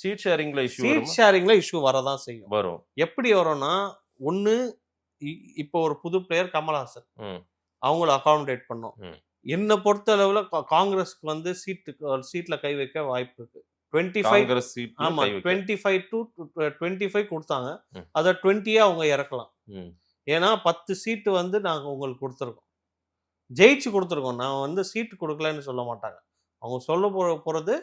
Seat ஷேரிங்ல issue வரதான் செய்யும். வரும். எப்படி வரும்னா, ஒண்ணு இப்போ ஒரு புது பிளேயர் கமல்ஹாசன், அவங்கள அகாமடேட் பண்ணோம். என்ன பொறுத்த அளவுல காங்கிரஸ்க்கு வந்து சீட்ல கை வைக்க வாய்ப்பு இருக்கு. 25 to 25 கொடுத்தாங்க. அதை 20 அவங்க இறக்கலாம். ஏன்னா 10 சீட்டு வந்து நாங்க உங்களுக்கு கொடுத்துருக்கோம், ஜெயிச்சு கொடுத்துருக்கோம். நான் வந்து சீட்டு கொடுக்கலன்னு சொல்ல மாட்டாங்க. அவங்க சொல்ல போறது,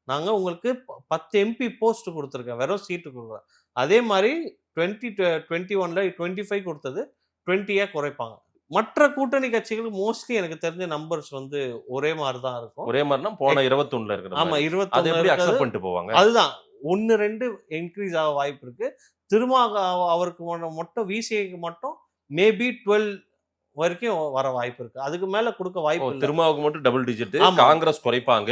நாங்க உங்களுக்கு 10 MP போஸ்ட் கொடுத்துருக்கேன், வெறும் சீட்டு கொடுக்குறோம். அதே மாதிரி 2021ல 25 கொடுத்தது 20 குறைப்பாங்க. மற்ற கூட்டணி கட்சிகளுக்கு மோஸ்ட்லி எனக்கு தெரிஞ்ச நம்பர்ஸ் வந்து ஒரே மாதிரி தான் இருக்கும். ஒரே மாதிரினா போன 21ல இருக்கிற. ஆமா, 21 அக்செப்ட் பண்ணிட்டு போவாங்க. அதுதான் 1-2 இன்க்ரீஸ் ஆக வாய்ப்பு இருக்கு. திரும்ப அவருக்கு மட்டும் விசிஐக்கு மட்டும் மேபி 12 வரைக்கும் வர வாய்ப்பு இருக்கு. அதுக்கு மேல கொடுக்க வாய்ப்பு இல்ல. திருமாவுக்கு மட்டும் டபுள் டிஜிட். காங்கிரஸ் குறைப்பாங்க.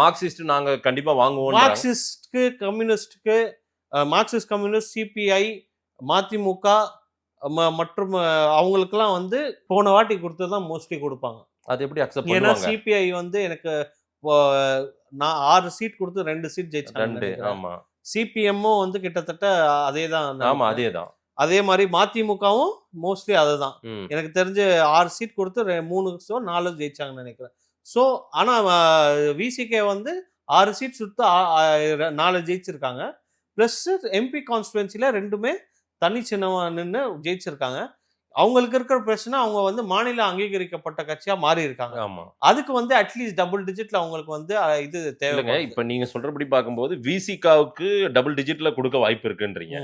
மார்க்சிஸ்ட் நாங்க கண்டிப்பா வாங்குவோம். மார்க்சிஸ்ட்க்கு, கம்யூனிஸ்ட்க்கு, மார்க்சிஸ்ட் கம்யூனிஸ்ட், சிபிஐ, மதிமுக மற்றும் அவங்களுக்குலாம் வந்து போன வாட்டி கொடுத்ததான் மோஸ்ட்லி கொடுப்பாங்க. அது எப்படி அக்செப்ட் பண்ணுவாங்க? ஏன்னா சிபிஐ வந்து எனக்கு நான் 6 சீட் கொடுத்து 2 சீட் ஜெயிச்சாங்க. ஆமா. சிபிஎம்மும் வந்து கிட்டத்தட்ட அதேதான். ஆமா, அதேதான். அதே மாதிரி மதிமுகவும் மோஸ்ட்லி அதுதான். எனக்கு தெரிஞ்சு 6 சீட் கொடுத்து 3-4 ஜெயிச்சாங்கன்னு நினைக்கிறேன். ஸோ ஆனா விசிகே வந்து 6 சீட் சுட்டு 4 ஜெயிச்சிருக்காங்க. பிளஸ் எம்பி கான்ஸ்டுவன்சில 2மே தனி சின்னமா நின்று ஜெயிச்சிருக்காங்க. அவங்களுக்கு இருக்கிற பிரச்சனை, அவங்க வந்து மாநில அங்கீகரிக்கப்பட்ட கட்சியா மாறி இருக்காங்க. அதுக்கு வந்து அட்லீஸ்ட் டபுள் டிஜிட்ல அவங்களுக்கு வந்து இது தேவைங்க. இப்ப நீங்க சொல்றபடி பார்க்கும்போது விசிகாவுக்கு டபுள் டிஜிட்ல கொடுக்க வாய்ப்பு இருக்குன்றீங்க,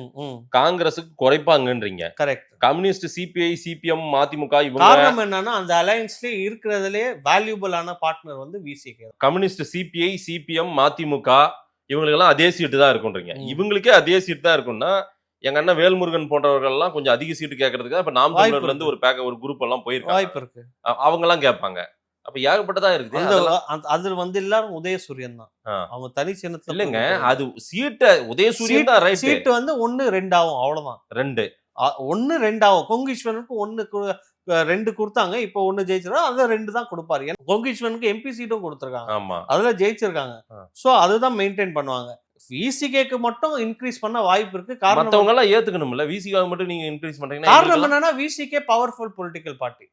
காங்கிரஸுக்கு குறைப்பாங்கன்றீங்க. கரெக்ட். கம்யூனிஸ்ட், சிபிஐ, சிபிஎம், மதிமுக இவங்க காரணம் என்னன்னா, அந்த அலையன்ஸ்லயே இருக்கிறதுலயே வேல்யூபிளான பார்ட்னர் வந்து விசிகே. கம்யூனிஸ்ட், சிபிஐ, சிபிஎம், மதிமுக இவங்களுக்கெல்லாம் அதே சீட்டு தான் இருக்குன்றீங்க. இவங்களுக்கே அதே சீட் தான் இருக்கும்னா, எங்க அண்ணன் வேல்முருகன் போன்றவர்கள் எல்லாம் கொஞ்சம் அதிக சீட்டு கேட்கறதுக்கு இப்ப நாம் தமிழர்ல இருந்து ஒரு குரூப் எல்லாம் போயிருக்காங்க. வாய்ப்பு இருக்கு. அவங்க எல்லாம் கேட்பாங்க. அப்ப ஏகப்பட்டதா இருக்கு. அதுல வந்து எல்லாரும் உதயசூரியன் தான். அவங்க தனி சின்னத்துல இல்லங்க. அது சீட்டை உதயசூரியன் தான் ரைட். சீட்டு வந்து 1-2 ஆகும், அவ்வளவுதான். 1-2 ஆகும். கொங்கீஸ்வரனுக்கு 1-2 கொடுத்தாங்க. இப்போ 1 ஜெயிச்சிருக்கா, அதுல 2 தான் கொடுப்பாரு. கொங்கீஸ்வரனுக்கு எம்பி சீட்டும் கொடுத்துருக்காங்க, அதுல ஜெயிச்சிருக்காங்க. சோ அதுதான் மெயின்டைன் பண்ணுவாங்க. விசிகேக்கு மட்டும் இன்க்ரீஸ் பண்ண வாய்ப்பு இருக்கு. காரணம் மத்தவங்க எல்லாம் ஏத்துக்கணும்ல, விசிகே மட்டும் நீங்க இன்க்ரீஸ் பண்றீங்கன்னா காரணம் என்னன்னா, விசிகே பவர்ஃபுல் பொலிட்டிக்கல் பார்ட்டி.